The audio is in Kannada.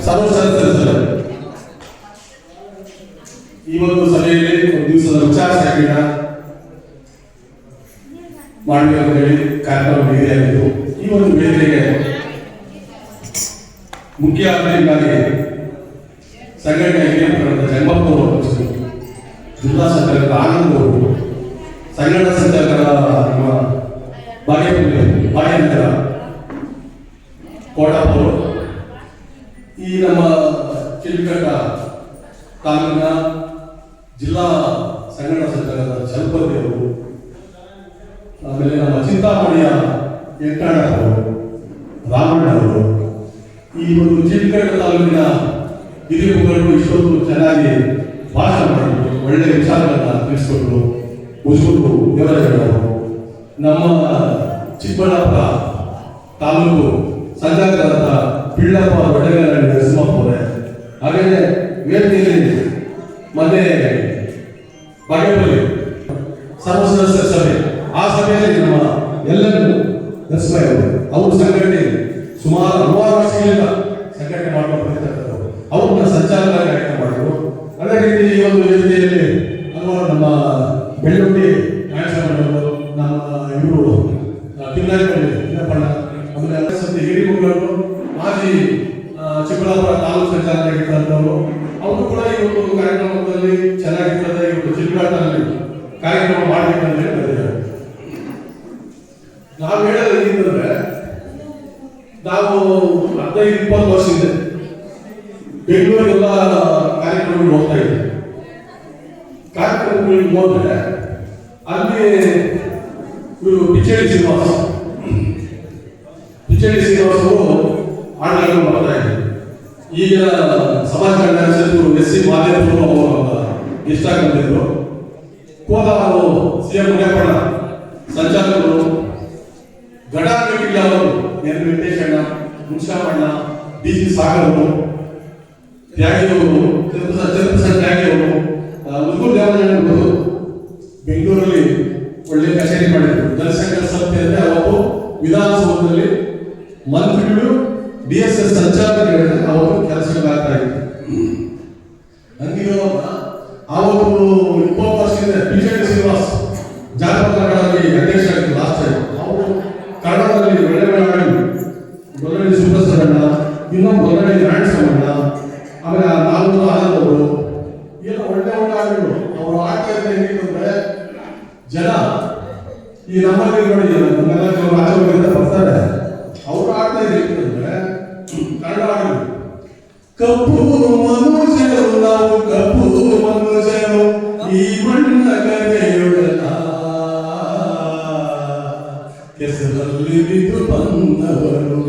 ಸರ್ವ ಸದಸ್ಯರು ಈ ಒಂದು ಸಭೆಯಲ್ಲಿ ಒಂದು ದಿವಸದ ವಿಚಾರ ಸಂಕಿರಣ ಮಾಡಬೇಕು ಅಂತ ಹೇಳಿ ಕಾರ್ಯಕ್ರಮ ನಿಗದಿಯಾಗಿತ್ತು. ಈ ಒಂದು ವೇದಿಕೆಗೆ ಮುಖ್ಯ ಅತಿಥಿಗಳಾಗಿ ಸಂಘಟನೆ ಹಿರಿಯ ಮುಖಂಡರಾದ ಜಂಗಪ್ಪ ಅವರು, ಜಿಲ್ಲಾ ಸಂಚಾಲಕ ಆನಂದ್ ಅವರು, ಸಂಘಟನಾ ಸಂಚಾಲಕರಾದ ನಮ್ಮ ಬಾಡಿಯಂತರ ಕೋಟಪ್ಪ ಅವರು, ಈ ನಮ್ಮ ಚಿಲ್ಕಟ್ಟ ತಾಲೂಕಿನ ಜಿಲ್ಲಾ ಸಂಘಟನಾ ಸಂಚಾಲಕರಾದ ಚಲಪತಿ ಅವರು, ಆಮೇಲೆ ನಮ್ಮ ಚಿಂತಾಮಣಿಯ ವೆಂಕಣ್ಣ ಅವರು, ರಾಮಣ್ಣ ಅವರು, ಈ ಒಂದು ಚಿಲ್ಕಟ್ಟ ತಾಲೂಕಿನ ಹಿರಿಯ ಮುಖಂಡರು ಇಷ್ಟೊಂದು ಚೆನ್ನಾಗಿ ಭಾಷಣ ಮಾಡಿದ್ರು, ಒಳ್ಳೆಯ ವಿಚಾರಗಳನ್ನ ತಿಳಿಸ್ಕೊಟ್ರು. ಉಜ್ಬೂರು ದೇವರಾಜರು, ನಮ್ಮ ಚಿಕ್ಕಬಳ್ಳಾಪುರ ತಾಲೂಕು ಸಂಘಟಕರಾದ ಪಿಳ್ಳಪ್ಪ ದೊಡ್ಡಗನಹಳ್ಳಿ ನರಸಿಂಹಪ್ಪ ಅವರೇ, ಹಾಗೆಯೇ ವೇದಿಕೆಯಲ್ಲಿ ಮತ್ತೆ ಬಾಗೇಪಲ್ಲಿ ಸರ್ವ ಸದಸ್ಯರ ಸಭೆ, ಆ ಸಭೆಯಲ್ಲಿ ನಮ್ಮ ಎಲ್ಲರೂ ನರಸಿಂಹಯ್ಯ ಅವರು ಸಂಘಟನೆ ಸುಮಾರು 6 ವರ್ಷಗಳಿಂದ ಸಂಘಟನೆ ಮಾಡುವ ಪ್ರಯತ್ನ ಅವ್ರನ್ನ ಸಂಚಾಲಕರಾಗಿ ಆಯ್ಕೆ ಮಾಡಿದ್ರು. ಅದೇ ರೀತಿ ಈ ಒಂದು ವೇದಿಕೆಯಲ್ಲಿ ಹಲವಾರು ನಮ್ಮ ಬೆಳ್ಳುಂಡಿ ನಾಯಕರು, ನಮ್ಮ ಇವರು ಕಿನ್ನಾರಿಪಳ್ಳಿ ಚಿನ್ನಪ್ಪಣ್ಣ, ಆಮೇಲೆ ಹಿರಿಯ ಮುಖಂಡರು, ಮಾಜಿ ಚಿಕ್ಕಬಳ್ಳಾಪುರ ತಾಲೂಕು ಸಂಚಾಲಕರಾಗಿದ್ದಂಥವರು, ಅವರು ಕೂಡ ಈ ಒಂದು ಕಾರ್ಯಕ್ರಮದಲ್ಲಿ ಚೆನ್ನಾಗಿರ್ತದೆ, ಈ ಒಂದು ಚಿಕ್ಕಬಳ್ಳಾಪುರದಲ್ಲಿ ಕಾರ್ಯಕ್ರಮ ಮಾಡಬೇಕಂತ ಹೇಳಿದ್ದಾರೆ. ನಾವು ಹೇಳೋದು ಏನಂದ್ರೆ, ನಾವು 15-20 ವರ್ಷ ಇದೆ ಬೆಂಗಳೂರಿಗೆಲ್ಲ ಕಾರ್ಯಕ್ರಮಗಳು ಹೋಗ್ತಾ ಇದ್ದೆ. ಕಾರ್ಯಕ್ರಮಗಳಿಗೆ ಹೋದ್ರೆ ಅಲ್ಲಿ ಇವರು ಪಿಚಡಿ ಶ್ರೀನಿವಾಸ ಅವರು ಆಡಳಿತ ಮಾಡ್ತಾ ಇದ್ರು. ಈಗ ಸಮಾಜ ಕಲ್ಯಾಣ ಸಚಿವರು ಎಸ್.ಸಿ. ಮಾದೇವರು ಅವರು ಗೆಸ್ಟ್ ಆಗಿ ಬಂದಿದ್ರು. ಕೋಲಾರ ಸಿ.ಎಂ. ಮುನಿಯಪ್ಪಣ್ಣ ಸಂಚಾಲಕರು, ಗಡಾಗಿಲ್ಲ ಅವರು, ಎನ್. ವೆಂಕಟೇಶಣ್ಣ, ಮುನ್ಷಾಮಣ್ಣ, ಡಿ.ಜಿ. ಸಾಗರ್ ಅವರು, ತ್ಯಾಗಿ ಅವರು, ತ್ಯಾಗಿ ಅವರು, ಉಜ್ಬೂರು ದೇವರಾಜರು ಬೆಂಗಳೂರಲ್ಲಿ ಒಳ್ಳೆ ಕಚೇರಿ ಮಾಡಿದ್ರು. ಜನಸಂಖ್ಯಾ ಸಂಸ್ಥೆ ಅಂದ್ರೆ ಅವತ್ತು ವಿಧಾನಸೌಧದಲ್ಲಿ ಮಂತ್ರಿಗಳು DSS ಸಂಚಾಲಕರಿಗೆ ಅವರು ಕೆಲಸಗಳಾಗ್ತಾ ಇದ್ರು. ಹಂಗಿರುವಾಗ ಅವತ್ತು 20 ವರ್ಷದಿಂದ ಪಿಚಡಿ ಶ್ರೀನಿವಾಸ್ ಜಾನಪದ ಕನ್ನಡದಲ್ಲಿ ಅಧ್ಯಕ್ಷರಾಗಿದ್ದರು. ಲಾಸ್ಟ್ ಟೈಮ್ ಅವರು ಕನ್ನಡದಲ್ಲಿ ಗೊಲ್ಲಳ್ಳಿ ಸುಬ್ರಹ್ಮಣ್ಯ, ಇನ್ನೊಂದು ಗೊಲ್ಲಳ್ಳಿ ನಾರಾಯಣಸ್ವಾಮಣ್ಣ, ಆಮೇಲೆ ನಾಲ್ಕು ಆನಂದ್ ಅವರು, ಎಲ್ಲ ಒಳ್ಳೆ ಆಟಗಳು ಅವರು ಆಡ್ತಾ ಇದ್ದ ಹೆಂಗಿತ್ತಂದ್ರೆ, ಜನ ಈ ನಮ್ಮಲ್ಲಿ ನೋಡಿ ರಾಜ್ಯಗಳಿಂದ ಬರ್ತಾರೆ, ಅವರು ಆಡ್ತಾ ಇದ್ರೆ ಕನ್ನಡ ಆಡಲು ಕಪ್ಪು ಮನುಷ್ಯರು, ನಾವು ಕಪ್ಪು ಮನುಷ್ಯರು, ಈ ಮಣ್ಣ ಕರೆಯುವುದಲ್ಲ, ಕೆಸರಲ್ಲಿ ಬಿದ್ದು ಬಂದವರು.